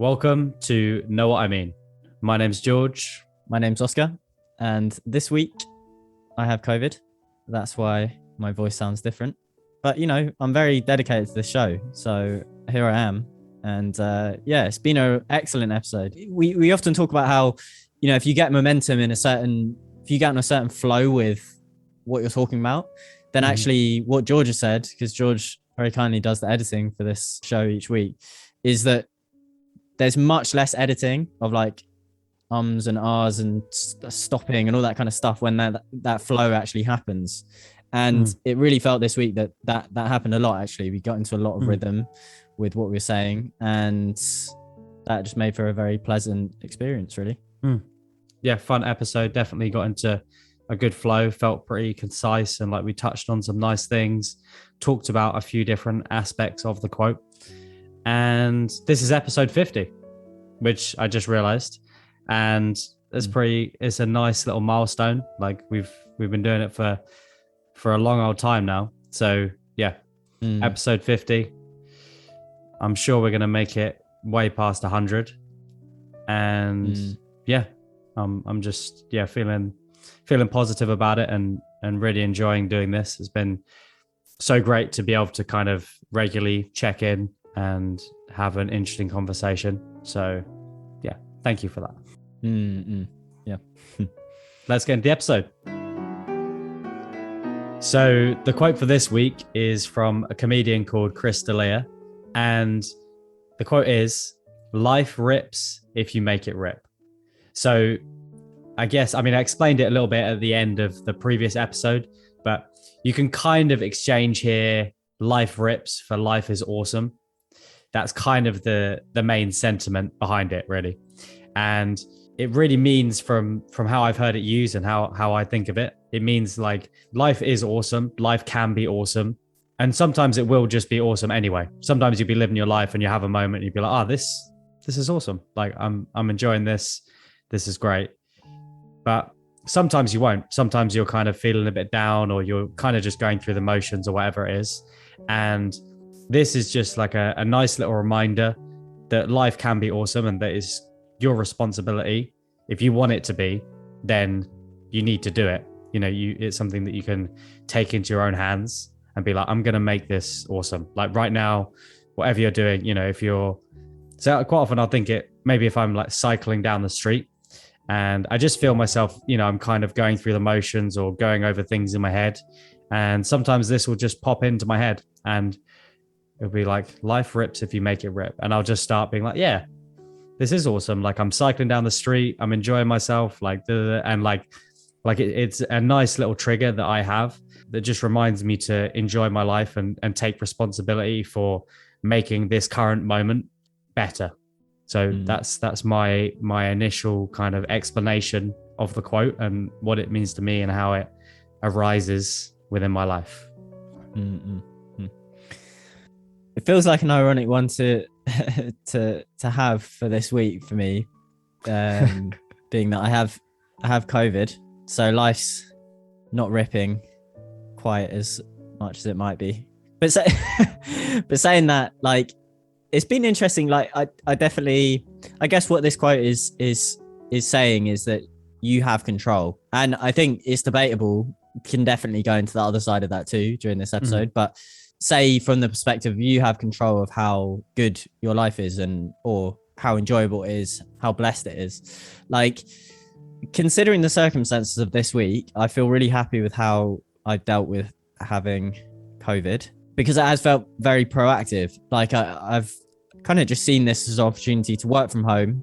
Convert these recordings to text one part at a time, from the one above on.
Welcome to Know What I Mean. My name's George. My name's Oscar, and this week I have COVID. That's why my voice sounds different. But, I'm very dedicated to this show, so here I am. And it's been an excellent episode. We often talk about how, if you get momentum if you get in a certain flow with what you're talking about, then actually what George has said, because George very kindly does the editing for this show each week, is that there's much less editing of like ums and ahs and stopping and all that kind of stuff when that flow actually happens. And it really felt this week that happened a lot. Actually, we got into a lot of rhythm with what we were saying, and that just made for a very pleasant experience, really. Yeah, fun episode. Definitely got into a good flow, felt pretty concise, and like we touched on some nice things, talked about a few different aspects of the quote. And this is episode 50, which I just realized. And it's a nice little milestone. Like we've been doing it for a long old time now. So yeah, episode 50. I'm sure we're going to make it way past 100. And I'm just feeling positive about it and really enjoying doing this. It's been so great to be able to kind of regularly check in and have an interesting conversation. So yeah, thank you for that. Yeah. Let's get into the episode. So the quote for this week is from a comedian called 𝗢𝗲liche. And the quote is, "Life rips if you make it rip." So I explained it a little bit at the end of the previous episode, but you can kind of exchange here life rips for life is awesome. That's kind of the main sentiment behind it, really. And it really means from how I've heard it used and how I think of it, it means like life is awesome. Life can be awesome. And sometimes it will just be awesome anyway. Sometimes you'll be living your life and you have a moment and you'll be like, this is awesome. Like I'm enjoying this. This is great. But sometimes you won't. Sometimes you're kind of feeling a bit down, or you're kind of just going through the motions or whatever it is. And this is just like a nice little reminder that life can be awesome, and that is your responsibility. If you want it to be, then you need to do it. It's something that you can take into your own hands and be like, I'm going to make this awesome. Like right now, whatever you're doing, so quite often I'll think maybe if I'm like cycling down the street and I just feel myself, I'm kind of going through the motions or going over things in my head. And sometimes this will just pop into my head and it'll be like, life rips if you make it rip. And I'll just start being like, yeah, this is awesome. Like I'm cycling down the street, I'm enjoying myself, it's a nice little trigger that I have that just reminds me to enjoy my life and take responsibility for making this current moment better. So that's my initial kind of explanation of the quote and what it means to me and how it arises within my life. It feels like an ironic one to have for this week for me, being that I have COVID, so life's not ripping quite as much as it might be. But saying that, like, it's been interesting. Like I definitely, I guess what this quote is saying is that you have control, and I think it's debatable. Can definitely go into the other side of that too during this episode, but say from the perspective you have control of how good your life is or how enjoyable it is, how blessed it is. Like, considering the circumstances of this week, I feel really happy with how I dealt with having COVID, because it has felt very proactive. Like I've kind of just seen this as an opportunity to work from home.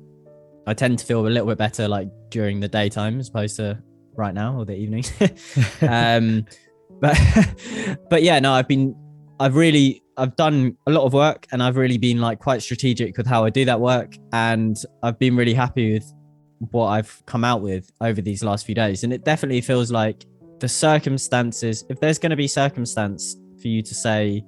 I tend to feel a little bit better like during the daytime as opposed to right now or the evening. But yeah, no, I've done a lot of work, and I've really been like quite strategic with how I do that work. And I've been really happy with what I've come out with over these last few days. And it definitely feels like the circumstances, if there's going to be circumstance for you to say,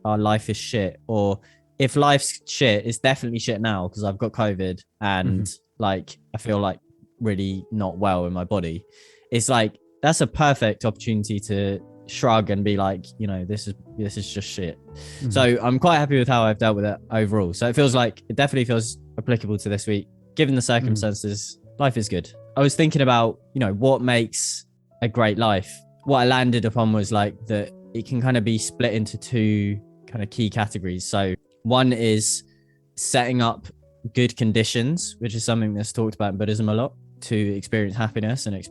our life is shit, or if life's shit, it's definitely shit now because I've got COVID and like I feel like really not well in my body. It's like that's a perfect opportunity to shrug and be like, this is just shit. So I'm quite happy with how I've dealt with it overall. So it definitely feels applicable to this week. Given the circumstances, life is good. I was thinking about, what makes a great life. What I landed upon was like that it can kind of be split into two kind of key categories. So one is setting up good conditions, which is something that's talked about in Buddhism a lot, to experience happiness and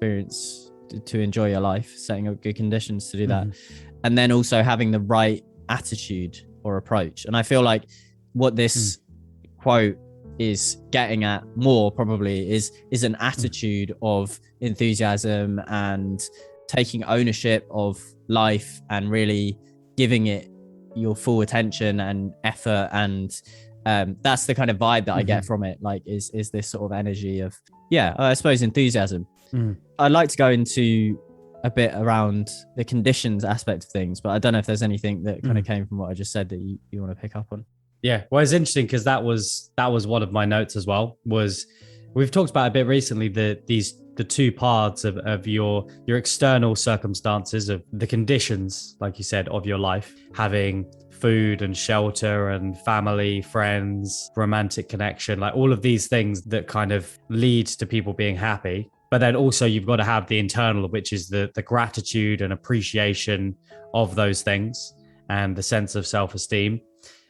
to enjoy your life, setting up good conditions to do that. And then also having the right attitude or approach. And I feel like what this quote is getting at more probably is an attitude of enthusiasm and taking ownership of life and really giving it your full attention and effort. And that's the kind of vibe that I get from it. Like is this sort of energy of, I suppose enthusiasm. I'd like to go into a bit around the conditions aspect of things, but I don't know if there's anything that kind of came from what I just said that you want to pick up on. Yeah, well, it's interesting because that was one of my notes as well. Was we've talked about a bit recently the two parts of your external circumstances, of the conditions, like you said, of your life, having food and shelter and family, friends, romantic connection, like all of these things that kind of lead to people being happy. But then also you've got to have the internal, which is the gratitude and appreciation of those things and the sense of self-esteem.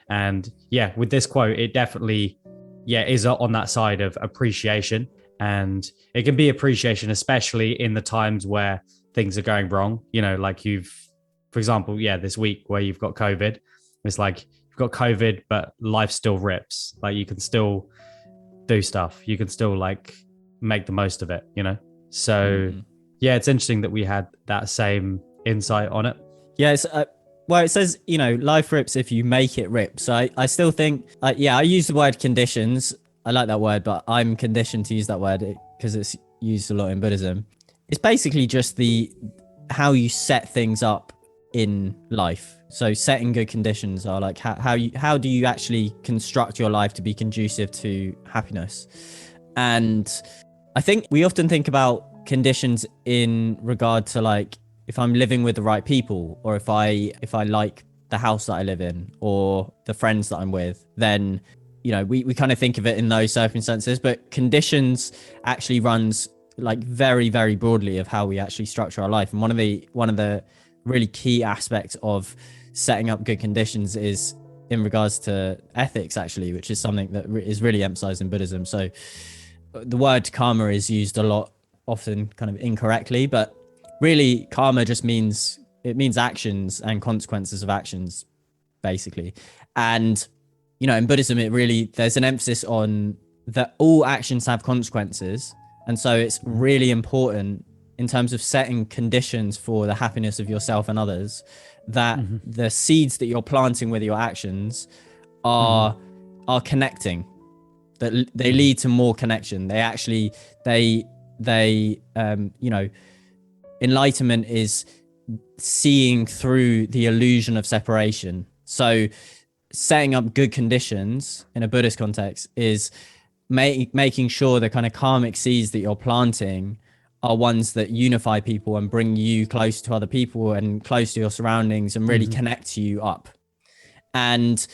And with this quote, it definitely, is on that side of appreciation. And it can be appreciation, especially in the times where things are going wrong. Like for example, this week where you've got COVID, it's like you've got COVID, but life still rips. Like you can still do stuff. You can still like make the most of it, So it's interesting that we had that same insight on it. Yeah, it's well, it says, life rips if you make it rip. So I still think, I use the word conditions. I like that word, but I'm conditioned to use that word because it's used a lot in Buddhism. It's basically just how you set things up in life. So setting good conditions are like how do you actually construct your life to be conducive to happiness? And I think we often think about conditions in regard to like, if I'm living with the right people, or if I like the house that I live in or the friends that I'm with, then, we kind of think of it in those circumstances, but conditions actually runs like very, very broadly of how we actually structure our life. And one of the really key aspects of setting up good conditions is in regards to ethics, actually, which is something that is really emphasized in Buddhism. So the word karma is used a lot, often kind of incorrectly, but really karma just means actions and consequences of actions, basically. And in Buddhism, there's an emphasis on that all actions have consequences. And so it's really important in terms of setting conditions for the happiness of yourself and others, that the seeds that you're planting with your actions are connecting, that they lead to more connection. They actually, enlightenment is seeing through the illusion of separation. So setting up good conditions in a Buddhist context is making sure the kind of karmic seeds that you're planting are ones that unify people and bring you close to other people and close to your surroundings and really connect you up. And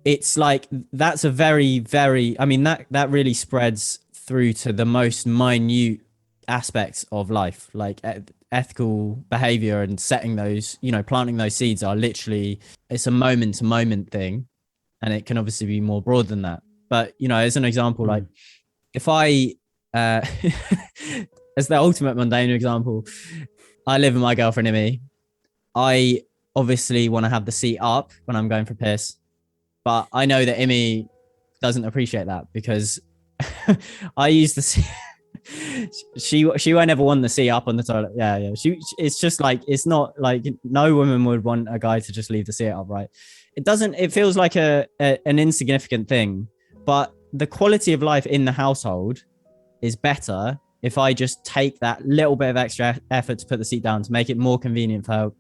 it's like, that's a very, very, that really spreads through to the most minute aspects of life, like ethical behavior and setting those, planting those seeds are literally, it's a moment to moment thing. And it can obviously be more broad than that. But, as an example, like if I, as the ultimate mundane example, I live with my girlfriend, 𝗚𝗲. I obviously want to have the seat up when I'm going for piss, but I know that 𝗚𝗲 doesn't appreciate that because I use the seat. She won't ever want the seat up on the toilet. It's just like, it's not like, no woman would want a guy to just leave the seat up, right? It feels like an insignificant thing, but the quality of life in the household is better if I just take that little bit of extra effort to put the seat down to make it more convenient for her,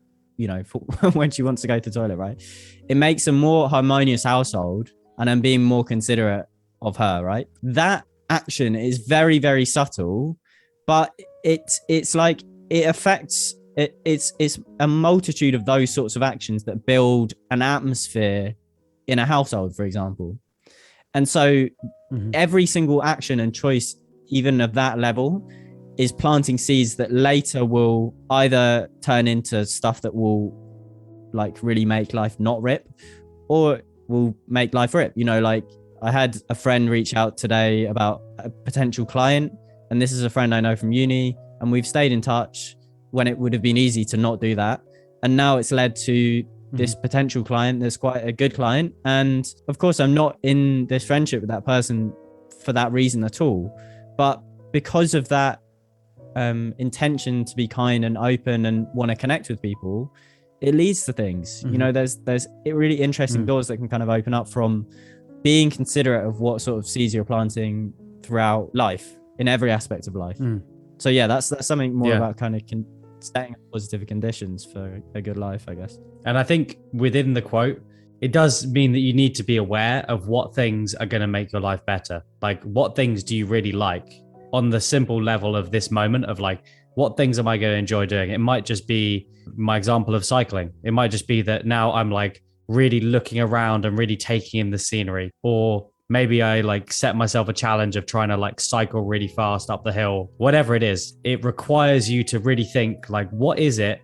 for when she wants to go to the toilet, right? It makes a more harmonious household, and I'm being more considerate of her, right? That action is very, very subtle, but it's like it affects it's a multitude of those sorts of actions that build an atmosphere in a household, for example. And so Mhm. every single action and choice, even of that level, is planting seeds that later will either turn into stuff that will like really make life not rip, or will make life rip. You know, like I had a friend reach out today about a potential client, and this is a friend I know from uni, and we've stayed in touch when it would have been easy to not do that. And now it's led to this potential client that's quite a good client. And of course, I'm not in this friendship with that person for that reason at all. But because of that intention to be kind and open and want to connect with people, it leads to things. You know, there's really interesting doors that can kind of open up from being considerate of what sort of seeds you're planting throughout life, in every aspect of life. So yeah, that's something more about kind of setting positive conditions for a good life, I guess. And I think within the quote, it does mean that you need to be aware of what things are going to make your life better. Like, what things do you really like on the simple level of this moment of like, what things am I going to enjoy doing? It might just be my example of cycling. It might just be that now I'm like really looking around and really taking in the scenery. Or maybe I like set myself a challenge of trying to like cycle really fast up the hill. Whatever it is, it requires you to really think like, what is it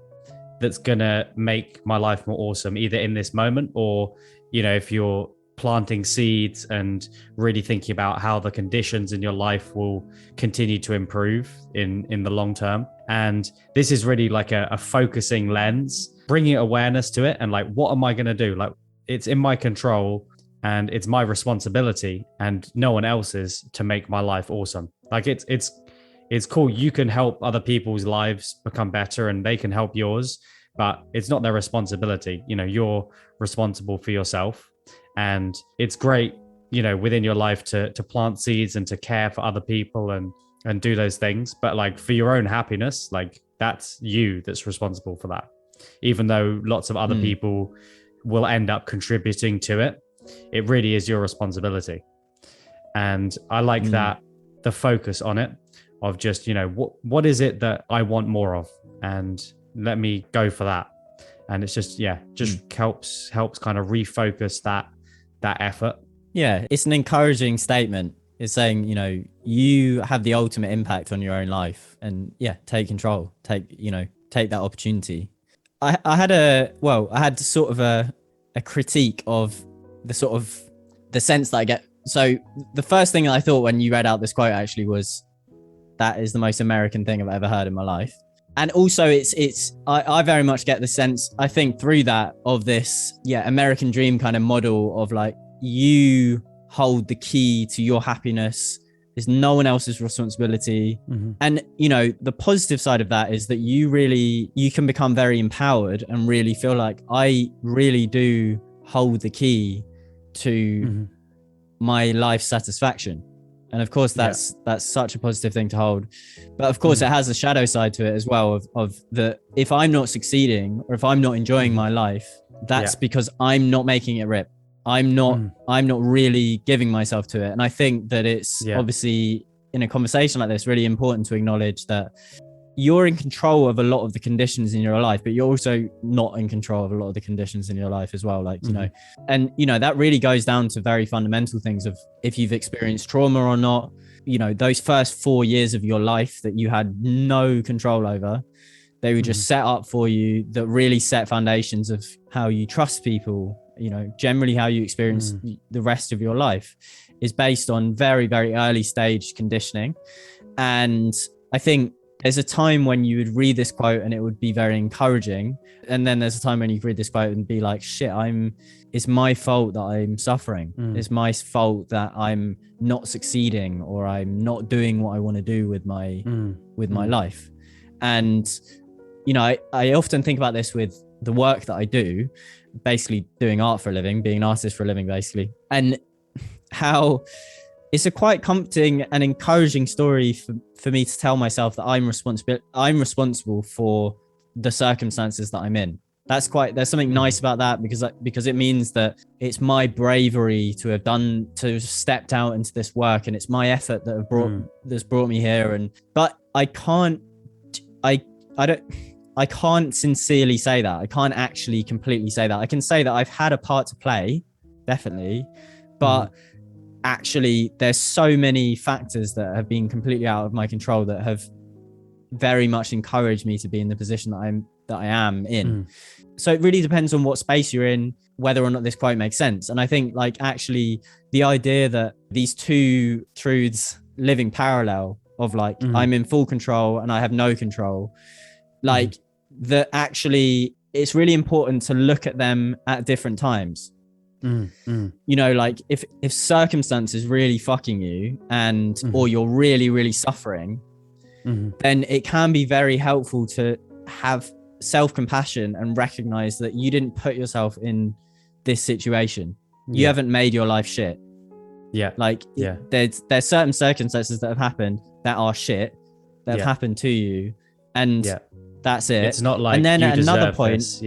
that's going to make my life more awesome, either in this moment or, you know, if you're planting seeds and really thinking about how the conditions in your life will continue to improve in the long term. And this is really like a focusing lens, bringing awareness to it. And like, what am I going to do? Like, it's in my control and it's my responsibility and no one else's to make my life awesome. Like it's cool. You can help other people's lives become better and they can help yours, but it's not their responsibility. You know, you're responsible for yourself. And it's great, you know, within your life to plant seeds and to care for other people and do those things. But like for your own happiness, like that's you that's responsible for that. Even though lots of other people will end up contributing to it, it really is your responsibility. And I like that, the focus on it of just, you know, what is it that I want more of, and let me go for that. And it's just helps kind of refocus that effort. Yeah, it's an encouraging statement. It's saying, you know, you have the ultimate impact on your own life, and take control, take that opportunity. I had sort of a critique of the sense that I get. So the first thing I thought when you read out this quote actually was, that is the most American thing I've ever heard in my life. And also I very much get the sense, I think, through that, of this, American dream kind of model of like, you hold the key to your happiness. It's no one else's responsibility. And, you know, the positive side of that is that you can become very empowered and really feel like, I really do hold the key to my life satisfaction. And of course, that's such a positive thing to hold. But of course, it has a shadow side to it as well of the, if I'm not succeeding or if I'm not enjoying my life, that's because I'm not making it rip. I'm not really giving myself to it. And I think that it's obviously, in a conversation like this, really important to acknowledge that you're in control of a lot of the conditions in your life, but you're also not in control of a lot of the conditions in your life as well. Like, you know, and, you know, that really goes down to very fundamental things of if you've experienced trauma or not. You know, those first 4 years of your life that you had no control over, they were just set up for you, that really set foundations of how you trust people, you know, generally how you experience the rest of your life is based on very, very early stage conditioning. And I think there's a time when you would read this quote and it would be very encouraging. And then there's a time when you read this quote and be like, shit, it's my fault that I'm suffering. It's my fault that I'm not succeeding, or I'm not doing what I want to do with my life. And, you know, I often think about this with the work that I do, basically doing art for a living, being an artist for a living, basically. And how it's a quite comforting and encouraging story for me to tell myself that I'm responsible for the circumstances that I'm in. There's something nice about that, because it means that it's my bravery to have stepped out into this work, and it's my effort that's brought me here. But I can't sincerely say that. I can't actually completely say that. I can say that I've had a part to play, definitely, but actually there's so many factors that have been completely out of my control that have very much encouraged me to be in the position that I am in. So it really depends on what space you're in, whether or not this quote makes sense. And I think like actually the idea that these two truths living parallel of like I'm in full control and I have no control, like that actually it's really important to look at them at different times. You know, like if circumstances really fucking you and or you're really, really suffering, then it can be very helpful to have self-compassion and recognize that you didn't put yourself in this situation. You haven't made your life shit. Like there's certain circumstances that have happened that are shit that have happened to you, and that's it. It's not like and then you at another point this.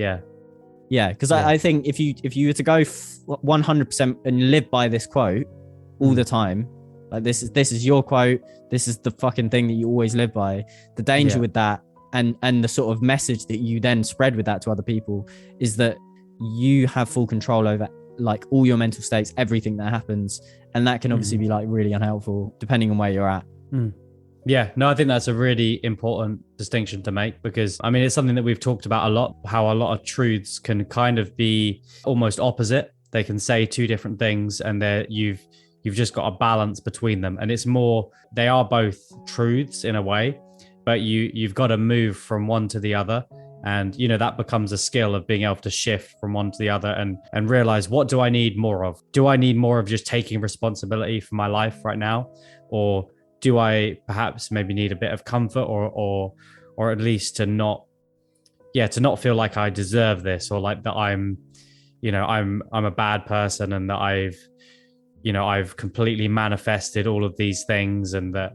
because I think if you were to go 100% and live by this quote all the time, like this is your quote, this is the fucking thing that you always live by, the danger with that and the sort of message that you then spread with that to other people is that you have full control over like all your mental states, everything that happens, and that can obviously be like really unhelpful depending on where you're at. Yeah, no, I think that's a really important distinction to make, because I mean, it's something that we've talked about a lot, how a lot of truths can kind of be almost opposite. They can say two different things and you've just got a balance between them. And it's more, they are both truths in a way, but you've got to move from one to the other. And, you know, that becomes a skill of being able to shift from one to the other and realize, what do I need more of? Do I need more of just taking responsibility for my life right now? Or do I perhaps maybe need a bit of comfort or at least to not feel like I deserve this, or like that I'm a bad person and that I've completely manifested all of these things, and that,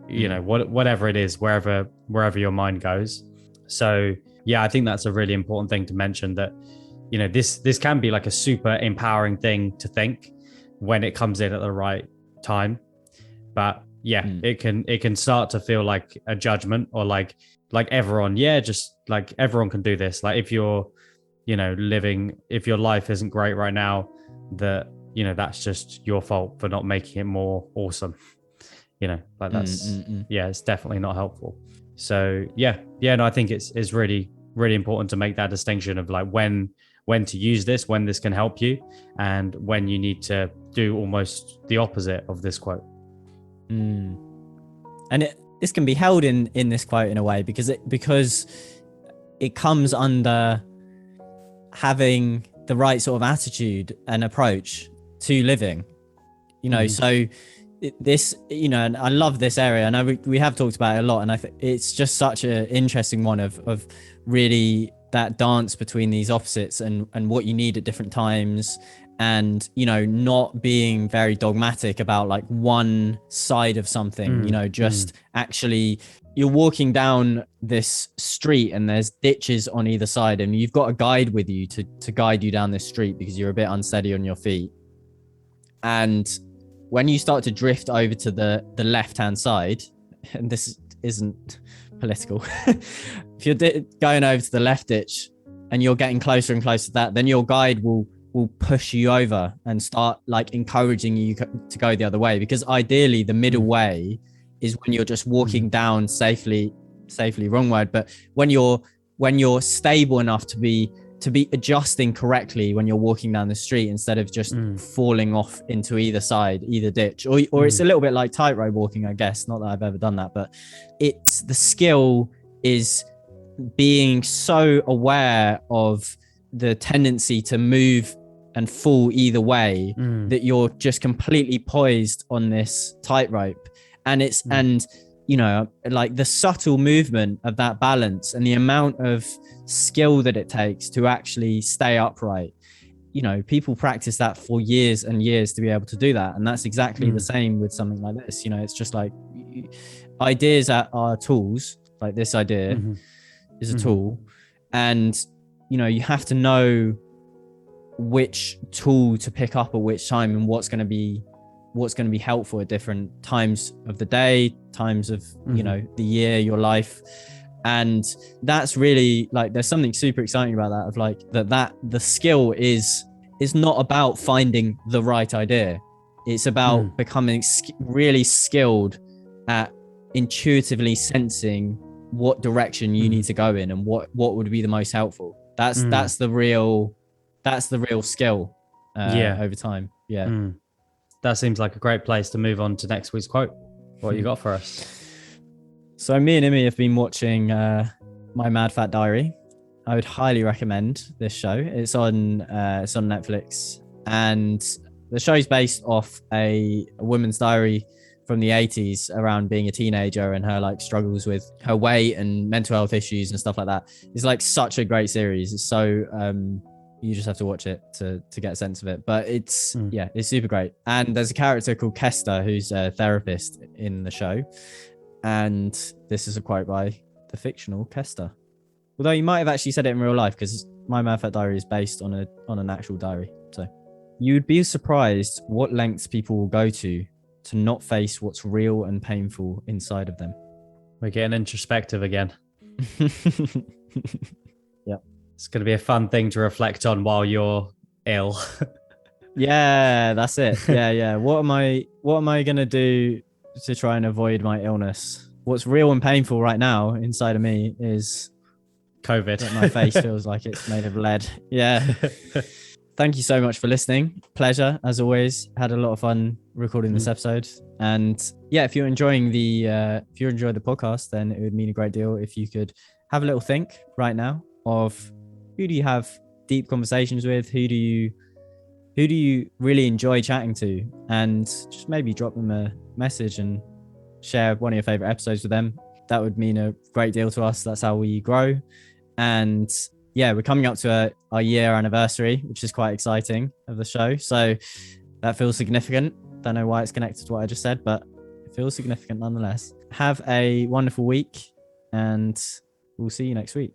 you know, whatever it is, wherever your mind goes. So yeah, I think that's a really important thing to mention, that, you know, this can be like a super empowering thing to think when it comes in at the right time. But yeah, it can start to feel like a judgment, or like everyone, just like everyone can do this. Like if you're, you know, if your life isn't great right now, that, you know, that's just your fault for not making it more awesome. You know, like that's, it's definitely not helpful. So no, I think it's really, really important to make that distinction of like when to use this, when this can help you, and when you need to do almost the opposite of this quote. And this can be held in this quote in a way, because it comes under having the right sort of attitude and approach to living, you know. So this, you know, and I love this area. I know we have talked about it a lot, and I think it's just such an interesting one of really that dance between these opposites and what you need at different times, and, you know, not being very dogmatic about like one side of something, you know, just actually you're walking down this street and there's ditches on either side, and you've got a guide with you to guide you down this street because you're a bit unsteady on your feet. And when you start to drift over to the left-hand side, and this isn't political, if you're going over to the left ditch and you're getting closer and closer to that, then your guide will push you over and start like encouraging you to go the other way, because ideally the middle way is when you're just walking down safely, wrong word, but when you're stable enough to be adjusting correctly when you're walking down the street, instead of just falling off into either side, either ditch, or it's a little bit like tightrope walking, I guess. Not that I've ever done that, but it's the skill is being so aware of the tendency to move and fall either way, that you're just completely poised on this tightrope. And it's and you know, like the subtle movement of that balance and the amount of skill that it takes to actually stay upright, you know, people practice that for years and years to be able to do that. And that's exactly the same with something like this. You know, it's just like ideas are tools. Like this idea is a tool, and, you know, you have to know which tool to pick up at which time, and what's going to be helpful at different times of the day, times of, you know, the year, your life. And that's really like, there's something super exciting about that, of like that the skill is not about finding the right idea. It's about becoming really skilled at intuitively sensing what direction you need to go in and what would be the most helpful. That's the real skill over time. That seems like a great place to move on to next week's quote. What you got for us? So me and Imi have been watching My Mad Fat Diary. I would highly recommend this show. It's on Netflix, and the show's based off a woman's diary from the 80s around being a teenager and her like struggles with her weight and mental health issues and stuff like that. It's like such a great series. It's so you just have to watch it to get a sense of it, but it's it's super great. And there's a character called Kester who's a therapist in the show, and this is a quote by the fictional Kester, although you might have actually said it in real life because My Mad Fat Diary is based on an actual diary. So you'd be surprised what lengths people will go to not face what's real and painful inside of them. We're getting introspective again. Yeah. It's going to be a fun thing to reflect on while you're ill. Yeah, that's it. Yeah. What am I going to do to try and avoid my illness? What's real and painful right now inside of me is COVID. that my face feels like it's made of lead. Yeah. Thank you so much for listening. Pleasure, as always. Had a lot of fun recording this episode. And yeah, if you're enjoying the podcast, then it would mean a great deal if you could have a little think right now of who do you have deep conversations with, who do you really enjoy chatting to, and just maybe drop them a message and share one of your favorite episodes with them. That would mean a great deal to us. That's how we grow. And yeah, we're coming up to our year anniversary, which is quite exciting of the show. So that feels significant. Don't know why it's connected to what I just said, but it feels significant nonetheless. Have a wonderful week, and we'll see you next week.